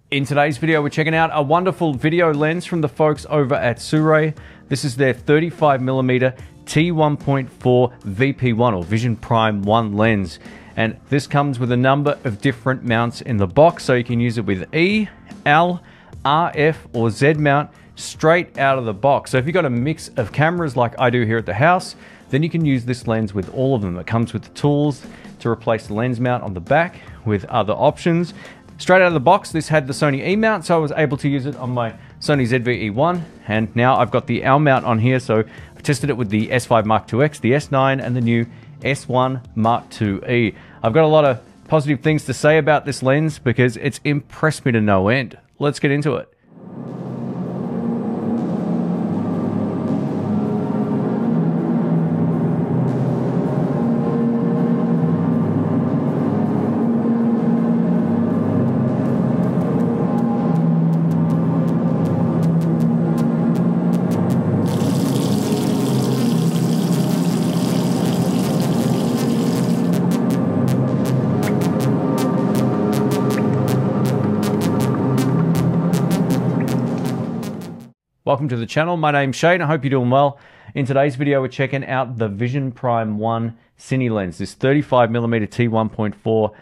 In today's video, we're checking out a wonderful video lens from the folks over at Sirui. This is their 35mm T1.4 VP-1 or Vision Prime 1 lens. And this comes with a number of different mounts in the box, so you can use it with E, L, RF or Z mount straight out of the box. So if you've got a mix of cameras like I do here at the house, then you can use this lens with all of them. It comes with the tools to replace the lens mount on the back with other options. Straight out of the box, this had the Sony E mount, so I was able to use it on my Sony ZV-E1, and now I've got the L mount on here, so I've tested it with the S5 Mark IIX, the S9, and the new S1 Mark IIe. I've got a lot of positive things to say about this lens because it's impressed me to no end. Let's get into it. Welcome to the channel. My name's Shane. I hope you're doing well. In today's video, we're checking out the Vision Prime 1 Cine lens. This 35mm T1.4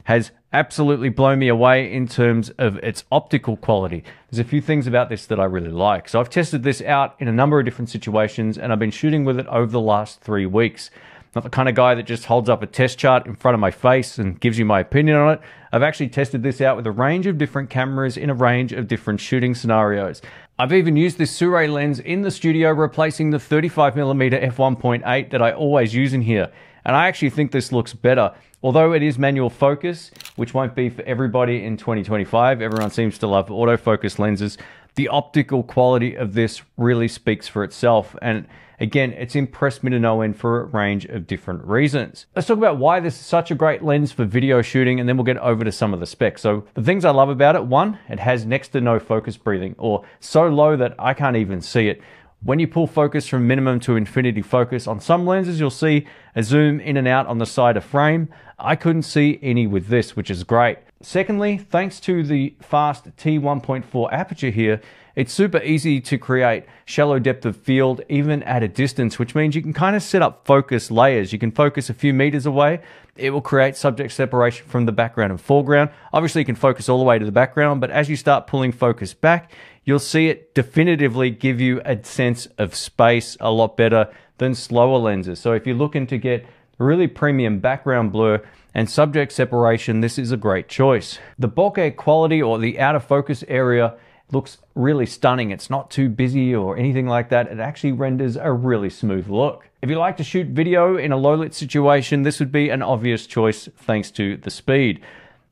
has absolutely blown me away in terms of its optical quality. There's a few things about this that I really like. So I've tested this out in a number of different situations, and I've been shooting with it over the last 3 weeks. Not the kind of guy that just holds up a test chart in front of my face and gives you my opinion on it. I've actually tested this out with a range of different cameras in a range of different shooting scenarios. I've even used this Sirui lens in the studio, replacing the 35mm f1.8 that I always use in here. And I actually think this looks better. Although it is manual focus, which won't be for everybody in 2025. Everyone seems to love autofocus lenses. The optical quality of this really speaks for itself. And again, it's impressed me to no end for a range of different reasons. Let's talk about why this is such a great lens for video shooting, and then we'll get over to some of the specs. So the things I love about it: one, it has next to no focus breathing, or so low that I can't even see it. When you pull focus from minimum to infinity focus, on some lenses you'll see a zoom in and out on the side of frame. I couldn't see any with this, which is great. Secondly, thanks to the fast T1.4 aperture here, it's super easy to create shallow depth of field even at a distance, which means you can kind of set up focus layers. You can focus a few meters away. It will create subject separation from the background and foreground. Obviously, you can focus all the way to the background, but as you start pulling focus back, you'll see it definitively give you a sense of space a lot better than slower lenses. So if you're looking to get really premium background blur and subject separation, this is a great choice. The bokeh quality, or the out of focus area, looks really stunning. It's not too busy or anything like that. It actually renders a really smooth look. If you like to shoot video in a low lit situation, this would be an obvious choice thanks to the speed.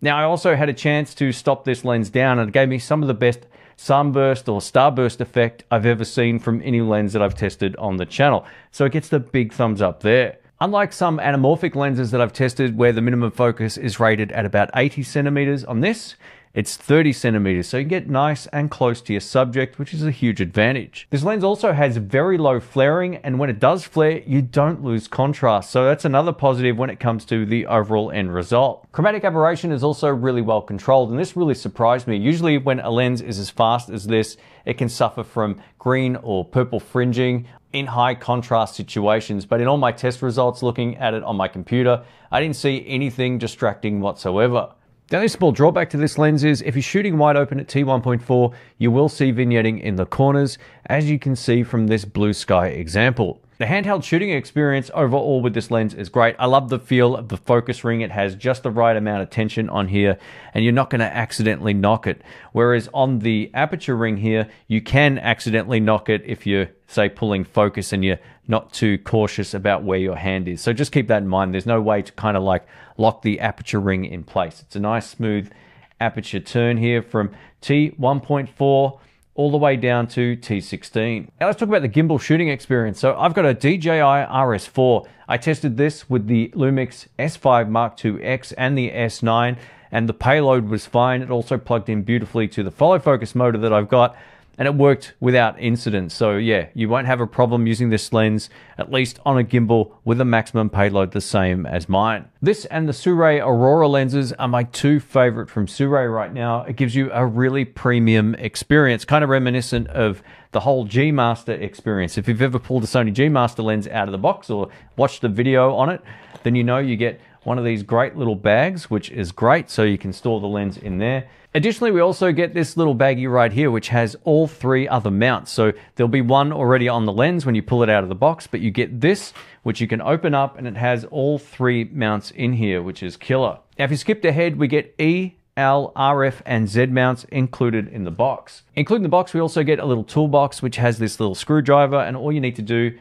Now, I also had a chance to stop this lens down, and it gave me some of the best sunburst or starburst effect I've ever seen from any lens that I've tested on the channel. So it gets the big thumbs up there. Unlike some anamorphic lenses that I've tested where the minimum focus is rated at about 80 centimeters, on this, it's 30 centimeters, so you can get nice and close to your subject, which is a huge advantage. This lens also has very low flaring, and when it does flare, you don't lose contrast. So that's another positive when it comes to the overall end result. Chromatic aberration is also really well controlled, and this really surprised me. Usually when a lens is as fast as this, it can suffer from green or purple fringing in high contrast situations, but in all my test results looking at it on my computer, I didn't see anything distracting whatsoever. The only small drawback to this lens is if you're shooting wide open at T1.4, you will see vignetting in the corners, as you can see from this blue sky example. The handheld shooting experience overall with this lens is great. I love the feel of the focus ring. It has just the right amount of tension on here, and you're not going to accidentally knock it. Whereas on the aperture ring here, you can accidentally knock it if you're, say, pulling focus and you're not too cautious about where your hand is. So just keep that in mind. There's no way to kind of like lock the aperture ring in place. It's a nice smooth aperture turn here from T1.4 all the way down to T16. Now let's talk about the gimbal shooting experience. So I've got a DJI RS4. I tested this with the Lumix S5 Mark IIX and the S9, and the payload was fine. It also plugged in beautifully to the follow focus motor that I've got. and it worked without incident. So yeah, you won't have a problem using this lens, at least on a gimbal with a maximum payload the same as mine. This and the Sirui Aurora lenses are my two favorite from Sirui right now. It gives you a really premium experience, kind of reminiscent of the whole G Master experience. If you've ever pulled a Sony G Master lens out of the box or watched a video on it, then you know you get one of these great little bags, which is great, so you can store the lens in there. Additionally, we also get this little baggie right here, which has all three other mounts. So there'll be one already on the lens when you pull it out of the box, but you get this, which you can open up, and it has all three mounts in here, which is killer. Now, if you skipped ahead, we get E, L, RF, and Z mounts included in the box. Including the box, we also get a little toolbox, which has this little screwdriver, and all you need to do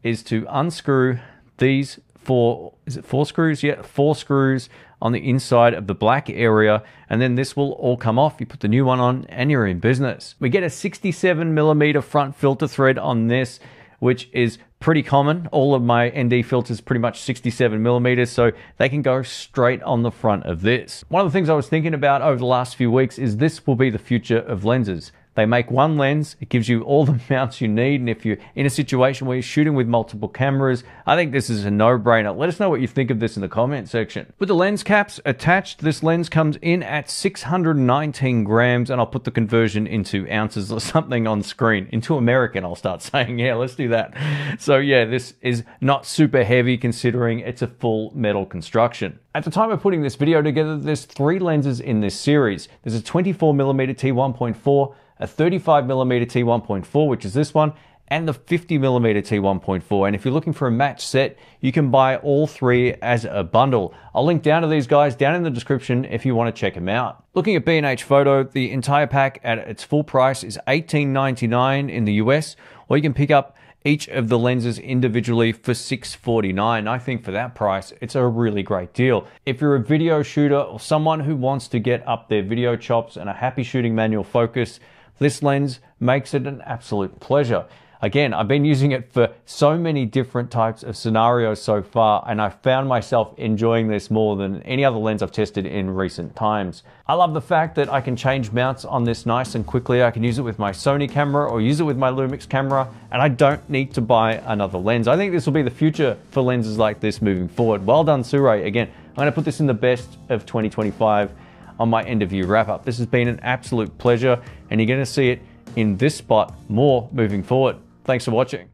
is to unscrew these four screws? Yeah, 4 screws on the inside of the black area, and then this will all come off. You put the new one on and you're in business. We get a 67mm front filter thread on this, which is pretty common. All of my ND filters pretty much 67mm, so they can go straight on the front of this. One of the things I was thinking about over the last few weeks is this will be the future of lenses. They make one lens, it gives you all the mounts you need, and if you're in a situation where you're shooting with multiple cameras, I think this is a no-brainer. Let us know what you think of this in the comment section. With the lens caps attached, this lens comes in at 619 grams, and I'll put the conversion into ounces or something on screen. Into American, I'll start saying, yeah, let's do that. So yeah, this is not super heavy considering it's a full metal construction. At the time of putting this video together, there's 3 lenses in this series. There's a 24mm T1.4, a 35mm T1.4, which is this one, and the 50mm T1.4. And if you're looking for a match set, you can buy all 3 as a bundle. I'll link down to these guys down in the description if you want to check them out. Looking at B&H Photo, the entire pack at its full price is $18.99 in the US, or you can pick up each of the lenses individually for $6.49. I think for that price, it's a really great deal. If you're a video shooter or someone who wants to get up their video chops and are happy shooting manual focus, this lens makes it an absolute pleasure. Again, I've been using it for so many different types of scenarios so far, and I've found myself enjoying this more than any other lens I've tested in recent times. I love the fact that I can change mounts on this nice and quickly. I can use it with my Sony camera or use it with my Lumix camera, and I don't need to buy another lens. I think this will be the future for lenses like this moving forward. Well done, Sirui. Again, I'm going to put this in the best of 2025 on my end of year wrap up. This has been an absolute pleasure, and you're going to see it in this spot more moving forward. Thanks for watching.